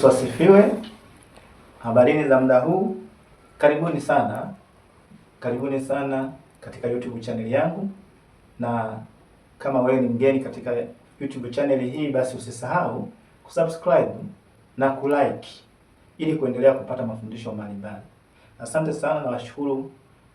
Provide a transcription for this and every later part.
Wasifiwe. Habarini za muda huu. Karibuni sana katika YouTube channel yangu, na kama wewe ni mgeni katika YouTube channel hii, basi usisahau kusubscribe na kulike ili kuendelea kupata mafundisho mbalimbali. Asante sana, na washukuru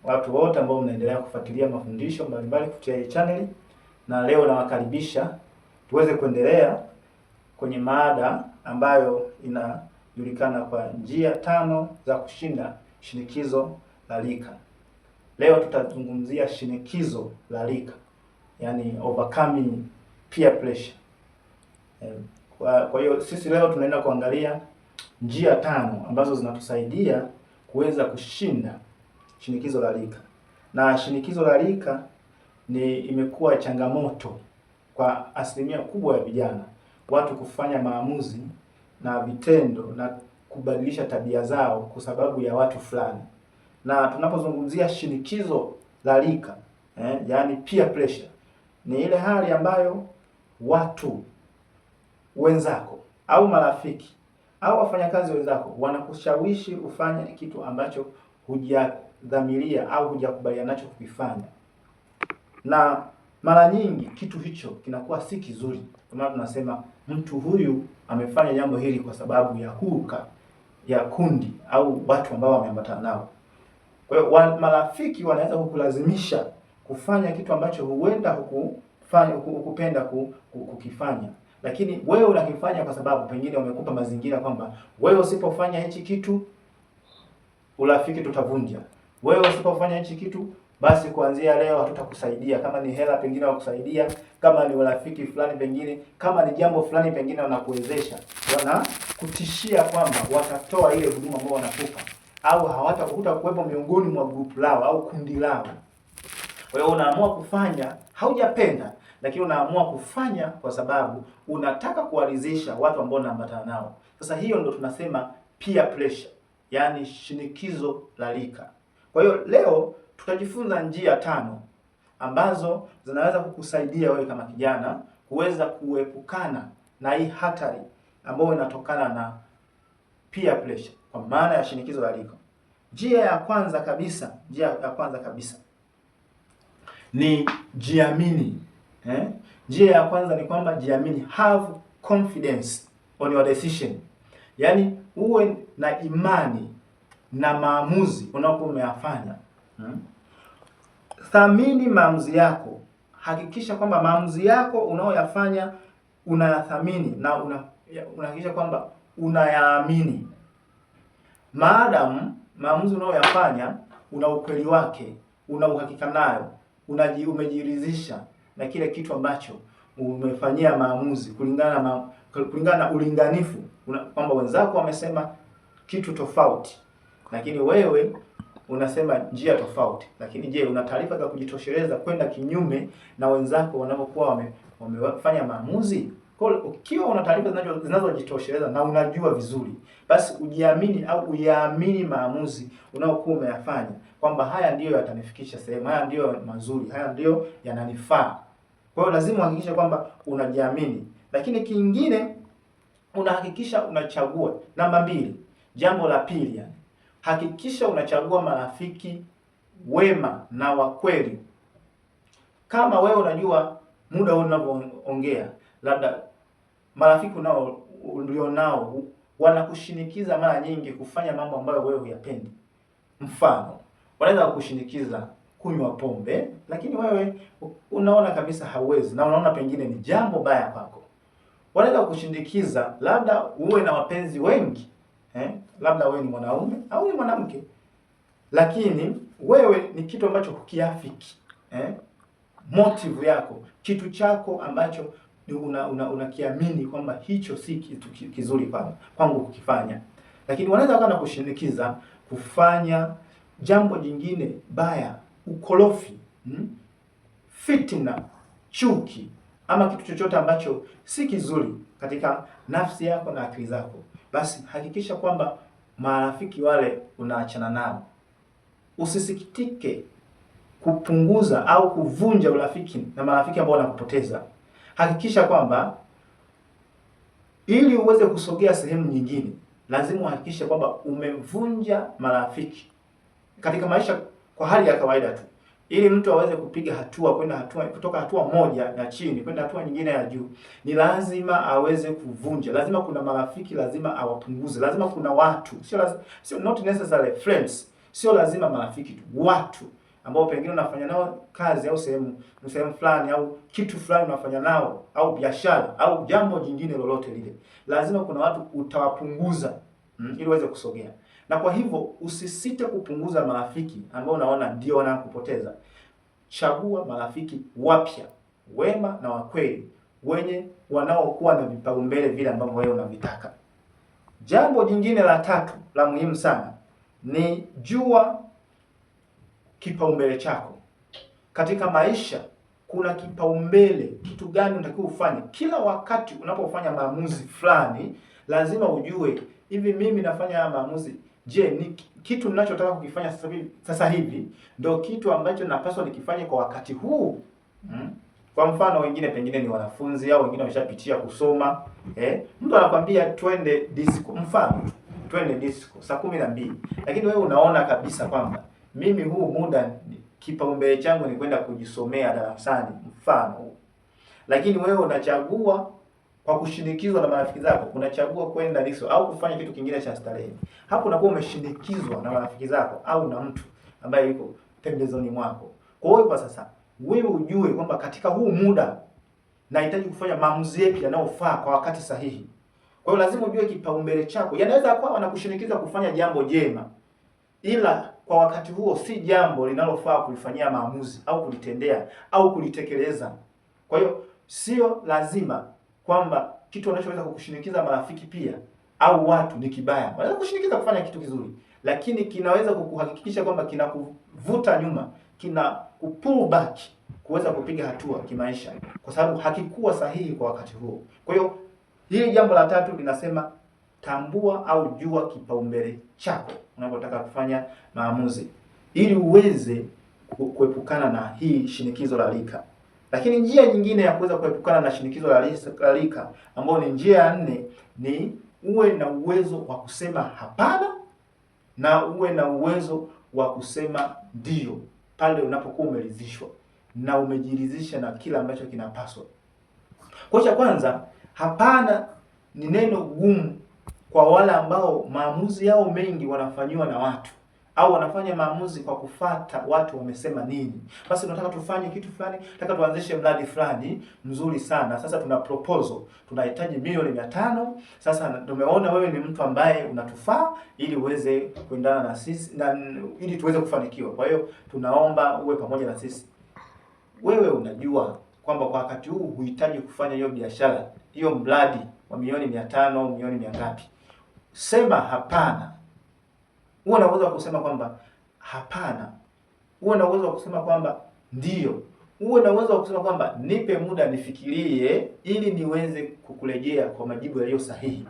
watu wote ambao mnaendelea kufuatilia mafundisho mbalimbali kupitia hii channel, na leo nawakaribisha tuweze kuendelea kwenye mada ambayo inajulikana kwa njia 5 za kushinda shinikizo la rika. Leo tutazungumzia shinikizo la rika, yani overcoming peer pressure. Kwa hiyo sisi leo tunaenda kuangalia njia 5 ambazo zinatusaidia kuweza kushinda shinikizo la rika. Na shinikizo la rika imekuwa changamoto kwa asilimia kubwa ya vijana, watu kufanya maamuzi na vitendo na kubadilisha tabia zao kwa sababu ya watu fulani. Na tunapozungumzia shinikizo la rika, yani peer pressure, ni ile hali ambayo watu wenzako au marafiki au wafanyakazi wenzako wanakushawishi ufanye kitu ambacho hujadhamiria au hujakubaliana nacho kukifanya, na mara nyingi kitu hicho kinakuwa si kizuri. Kwa maana tunasema mtu huyu amefanya jambo hili kwa sababu ya huruka ya kundi au watu ambao wameambatana nao. Kwa hiyo marafiki wanaweza kukulazimisha kufanya kitu ambacho huenda hukupenda kukifanya, lakini wewe unakifanya kwa sababu pengine wamekupa mazingira kwamba wewe usipofanya hichi kitu urafiki tutavunja, wewe usipofanya hichi kitu basi kuanzia leo hatutakusaidia. Kama ni hela pengine wakusaidia, kama ni urafiki fulani pengine, kama ni jambo fulani pengine wanakuwezesha, wanakutishia kwamba watatoa ile huduma ambayo wanakupa au hutakuwepo miongoni mwa group lao au kundi lao. Kwa hiyo unaamua kufanya, haujapenda, lakini unaamua kufanya kwa sababu unataka kuwaridhisha watu ambao unaambatana nao. Sasa hiyo ndo tunasema peer pressure, yani shinikizo la rika. Kwa hiyo leo tutajifunza njia 5 ambazo zinaweza kukusaidia wewe kama kijana kuweza kuepukana na hii hatari ambayo inatokana na peer pressure, kwa maana ya shinikizo la rika. Njia ya kwanza kabisa ni jiamini. Njia ya kwanza ni kwamba jiamini, have confidence on your decision. Yaani uwe na imani na maamuzi unapokuwa umeyafanya. Thamini maamuzi yako. Hakikisha kwamba maamuzi yako unaoyafanya unayathamini na unahakikisha kwamba unayaamini. Maadamu maamuzi unaoyafanya una ukweli wake, una uhakika nayo, umejiridhisha na kile kitu ambacho umefanyia maamuzi kulingana na ulinganifu, kwamba wenzako wamesema kitu tofauti lakini wewe unasema njia tofauti. Lakini je, una taarifa za kujitosheleza kwenda kinyume na wenzako wanapokuwa wamefanya maamuzi? Kwa ukiwa una taarifa zinazojitosheleza na unajua vizuri, basi ujiamini au uyaamini maamuzi unaokuwa umeyafanya kwamba haya ndiyo yatanifikisha sehemu, haya ndiyo mazuri, haya ndiyo yananifaa. Kwa hiyo lazima uhakikishe kwamba unajiamini. Lakini kingine, unahakikisha unachagua. Namba 2, jambo la pili, hakikisha unachagua marafiki wema na wa kweli. Kama wewe unajua muda unapoongea, labda marafiki ulionao wanakushinikiza mara nyingi kufanya mambo ambayo wewe huyapendi. Mfano, wanaweza kukushinikiza kunywa pombe, lakini wewe unaona kabisa hauwezi na unaona pengine ni jambo baya kwako. Wanaweza kukushinikiza labda uwe na wapenzi wengi, labda wewe ni mwanaume au ni mwanamke, lakini wewe ni kitu ambacho hukiafiki. Motive yako, kitu chako ambacho unakiamini kwamba hicho si kitu kizuri kwangu kukifanya, lakini wanaweza kana kushinikiza kufanya jambo jingine baya, ukorofi, fitina, chuki, ama kitu chochote ambacho si kizuri katika nafsi yako na akili zako. Basi hakikisha kwamba marafiki wale unaachana nao. Usisikitike kupunguza au kuvunja urafiki na marafiki ambao wanakupoteza. Hakikisha kwamba Ili uweze kusogea sehemu nyingine, lazima uhakikishe kwamba umevunja marafiki katika maisha kwa hali ya kawaida tu. Ili mtu aweze kupiga hatua kutoka hatua moja ya chini kwenda hatua nyingine ya juu, ni lazima aweze kuvunja. Lazima kuna marafiki, lazima awapunguze. Lazima kuna watu, sio not necessarily friends, sio lazima marafiki tu, watu ambao pengine unafanya nao kazi au sehemu fulani au kitu fulani unafanya nao, au biashara au jambo jingine lolote lile, lazima kuna watu utawapunguza ili uweze kusogea. Na kwa hivyo usisite kupunguza marafiki ambao unaona ndio wanakupoteza. Chagua marafiki wapya, wema na wakweli, wanaokuwa na vipaumbele vile ambavyo wewe unavitaka. Jambo jingine la tatu la muhimu sana ni jua kipaumbele chako. Katika maisha kuna kipaumbele, kitu gani unatakiwa ufanye. Kila wakati unapofanya maamuzi fulani, lazima ujue, hivi mimi nafanya maamuzi, je, ni kitu ninachotaka kukifanya sasa hivi ndio kitu ambacho napaswa nikifanye kwa wakati huu? Kwa mfano, wengine pengine ni wanafunzi au wengine wameshapitia kusoma, mtu anakuambia twende disco, mfano twende disco saa 12, lakini wewe unaona kabisa kwamba mimi huu muda kipaumbele changu ni kwenda kujisomea darasani, mfano. Lakini wewe unachagua kwa kushinikizwa na marafiki zako, unachagua kwenda disco au kufanya kitu kingine cha starehe. Hapo unakuwa umeshinikizwa na marafiki zako au na mtu ambaye yuko pembezoni mwako. Kwa hiyo kwa sasa wewe ujue kwamba katika huu muda nahitaji kufanya maamuzi yapi yanayofaa kwa wakati sahihi. Kwa hiyo lazima ujue kipaumbele chako. Yanaweza kuwa wanakushinikiza kufanya jambo jema, ila kwa wakati huo si jambo linalofaa kulifanyia maamuzi au kulitendea au kulitekeleza. Kwa hiyo sio lazima kwamba kitu wanachoweza kukushinikiza marafiki pia au watu ni kibaya. Wanaweza kushinikiza kufanya kitu kizuri, lakini kinaweza kukuhakikisha kwamba kinakuvuta nyuma, kina kupull back kuweza kupiga hatua kimaisha, kwa sababu hakikuwa sahihi kwa wakati huo. Kwa hiyo hili jambo la tatu linasema tambua au jua kipaumbele chako unapotaka kufanya maamuzi, ili uweze kuepukana na hii shinikizo la rika. Lakini njia nyingine ya kuweza kuepukana na shinikizo la rika, ambayo ni njia ya 4, ni uwe na uwezo wa kusema hapana na uwe na uwezo wa kusema ndio pale unapokuwa umeridhishwa na umejiridhisha na kila ambacho kinapaswa. Kwa cha kwanza, hapana ni neno gumu kwa wale ambao maamuzi yao mengi wanafanywa na watu au wanafanya maamuzi kwa kufata watu wamesema nini. Basi tunataka tufanye kitu fulani, nataka tuanzishe mradi fulani mzuri sana. Sasa tuna proposal, tunahitaji milioni 500. Sasa tumeona wewe ni mtu ambaye unatufaa ili uweze kuendana na sisi na ili tuweze kufanikiwa. Kwa hiyo tunaomba uwe pamoja na sisi. Wewe unajua kwamba kwa wakati huu huhitaji kufanya hiyo biashara, hiyo mradi wa milioni 500, milioni 100. Sema hapana. Uwe na uwezo wa kusema kwamba hapana. Uwe na uwezo wa kusema kwamba ndio. Uwe na uwezo wa kusema kwamba nipe muda nifikirie ili niweze kukurejea kwa majibu yaliyo sahihi.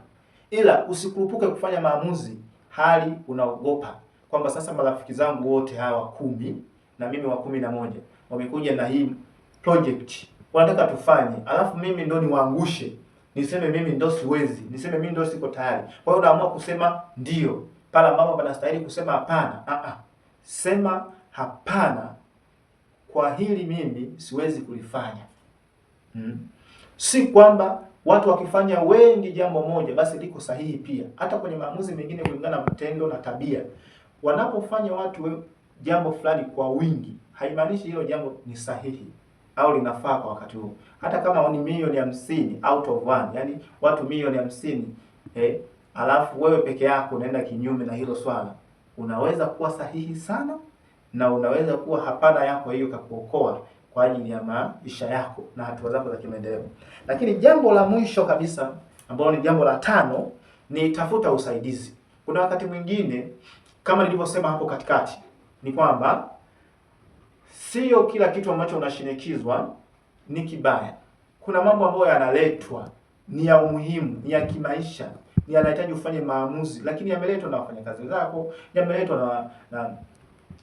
Ila usikurupuke kufanya maamuzi hali unaogopa kwamba sasa marafiki zangu wote hawa 10 na mimi wa 11 wamekuja na hii project wanataka tufanye, alafu mimi ndo niwaangushe, niseme mimi ndo siwezi, niseme mimi ndo siko tayari. Kwa hiyo unaamua kusema ndio pale ambapo panastahili kusema hapana. Sema hapana, kwa hili mimi siwezi kulifanya. Si kwamba watu wakifanya wengi jambo moja basi liko sahihi pia. Hata kwenye maamuzi mengine kulingana na matendo na tabia, wanapofanya watu jambo fulani kwa wingi, haimaanishi hilo jambo ni sahihi au linafaa kwa wakati huo. Hata kama ni milioni 50 out of 1, yani watu milioni 50, alafu wewe peke yako unaenda kinyume na hilo swala, unaweza kuwa sahihi sana na unaweza kuwa hapana yako hiyo kakuokoa kwa ajili ya maisha yako na hatua zako za kimaendeleo. Lakini jambo la mwisho kabisa ambalo ni jambo la 5 ni tafuta usaidizi. Kuna wakati mwingine kama nilivyosema hapo katikati ni kwamba sio kila kitu ambacho unashinikizwa ni kibaya. Kuna mambo ambayo yanaletwa ni ya umuhimu, ni ya kimaisha, ni yanahitaji ufanye maamuzi, lakini yameletwa na wafanyakazi wako, yameletwa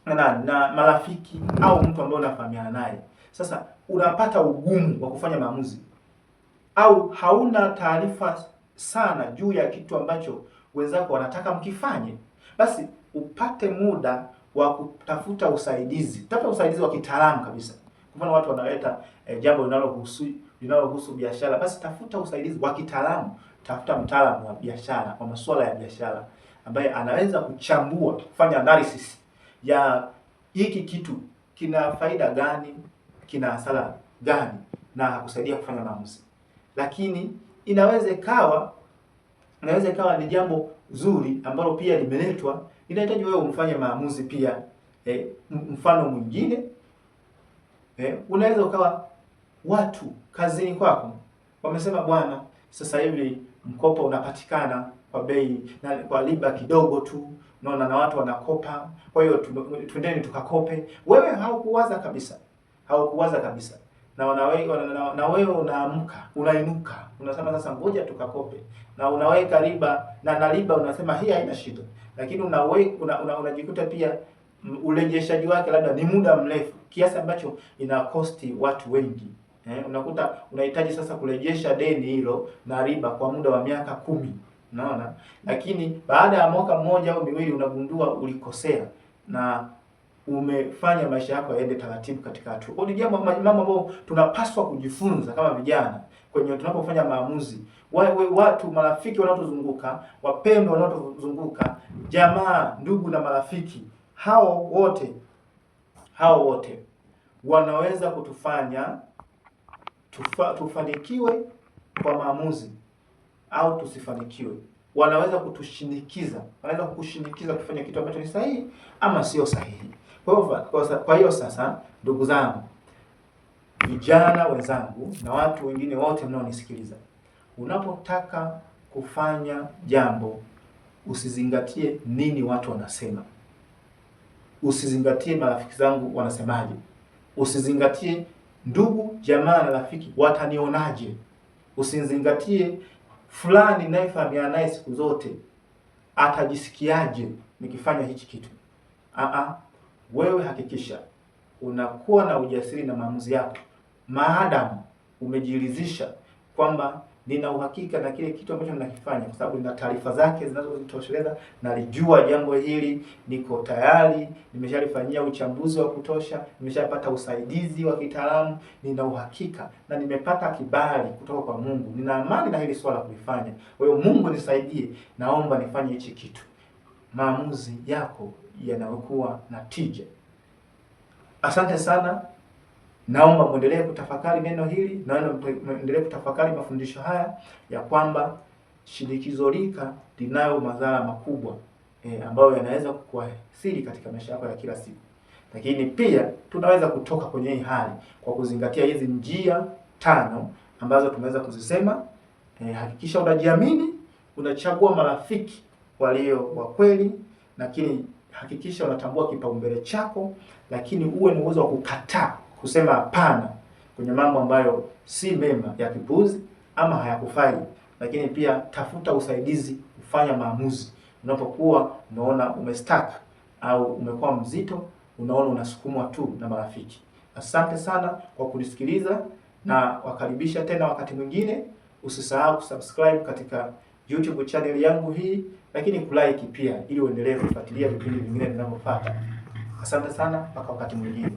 na marafiki au mtu ambaye unafahamiana naye. Sasa unapata ugumu wa kufanya maamuzi au hauna taarifa sana juu ya kitu ambacho wenzako wanataka mkifanye, basi upate muda wa kutafuta usaidizi. Tafuta usaidizi wa kitaalamu kabisa. Kwa mfano watu wanaleta jambo linalohusu biashara, basi tafuta usaidizi wa kitaalamu. Tafuta mtaalamu wa biashara, kwa masuala ya biashara, ambaye anaweza kuchambua, kufanya analysis ya hiki kitu kina faida gani, kina hasara gani, na kusaidia kufanya maamuzi. Lakini inaweza ikawa ni jambo zuri ambalo pia limeletwa, linahitaji wewe umfanye maamuzi pia. Mfano mwingine, unaweza ukawa watu kazini kwako wamesema, bwana, sasa hivi mkopo unapatikana kwa bei na kwa riba kidogo tu, unaona, na watu wanakopa, kwa hiyo twendeni tukakope. Wewe haukuwaza kabisa, na wewe unaamka, unainuka, unasema sasa ngoja tukakope, na unaweka riba na riba unasema hii haina shida, lakini unajikuta pia urejeshaji wake labda ni muda mrefu kiasi ambacho ina kosti watu wengi. Unakuta unahitaji sasa kurejesha deni hilo na riba kwa muda wa miaka 10, unaona, lakini baada ya mwaka mmoja au miwili unagundua ulikosea na umefanya maisha yako yaende taratibu katika hatua. Kwa hiyo mambo ambayo tunapaswa kujifunza kama vijana kwenye tunapofanya maamuzi. Watu, marafiki wanaotuzunguka, wapendwa wanaotuzunguka, jamaa, ndugu na marafiki, hao wote wanaweza kutufanya tufanikiwe kwa maamuzi au tusifanikiwe. Wanaweza kukushinikiza kufanya kitu ambacho ni sahihi ama sio sahihi. Kwa hiyo sasa, ndugu zangu, vijana wenzangu na watu wengine wote mnaonisikiliza, unapotaka kufanya jambo, usizingatie nini watu wanasema. Usizingatie marafiki zangu wanasemaje. Usizingatie ndugu, jamaa na rafiki watanionaje. Usizingatie fulani ninayefahamiana naye siku zote atajisikiaje nikifanya hichi kitu. Wewe hakikisha unakuwa na ujasiri na maamuzi yako, maadamu umejiridhisha kwamba nina uhakika na kile kitu ambacho ninakifanya, kwa sababu nina taarifa zake zinazonitosheleza, nalijua jambo hili, niko tayari, nimeshalifanyia uchambuzi wa kutosha, nimeshapata usaidizi wa kitaalamu, nina uhakika na nimepata kibali kutoka kwa Mungu. Nina amani na hili swala kulifanya. Kwa hiyo Mungu nisaidie, naomba nifanye hichi kitu. Maamuzi yako yanakuwa na tija. Asante sana. Naomba muendelee kutafakari neno hili, na muendelee kutafakari mafundisho haya ya kwamba shinikizo rika linayo madhara makubwa ambayo yanaweza kukuathiri katika maisha yako ya kila siku. Lakini pia tunaweza kutoka kwenye hii hali kwa kuzingatia hizi njia 5 ambazo tumeweza kuzisema. Hakikisha unajiamini, unachagua marafiki walio wa kweli, lakini hakikisha unatambua kipaumbele chako, lakini uwe na uwezo wa kukataa, kusema hapana kwenye mambo ambayo si mema, ya kipuzi ama hayakufai. Lakini pia tafuta usaidizi kufanya maamuzi unapokuwa unaona umestuck au umekuwa mzito, unaona unasukumwa tu na marafiki. Asante sana kwa kunisikiliza, na wakaribisha tena wakati mwingine. Usisahau kusubscribe katika YouTube channel yangu hii, lakini kulike pia ili uendelee kufuatilia vipindi vingine vinavyofuata. Asante sana, mpaka wakati mwingine.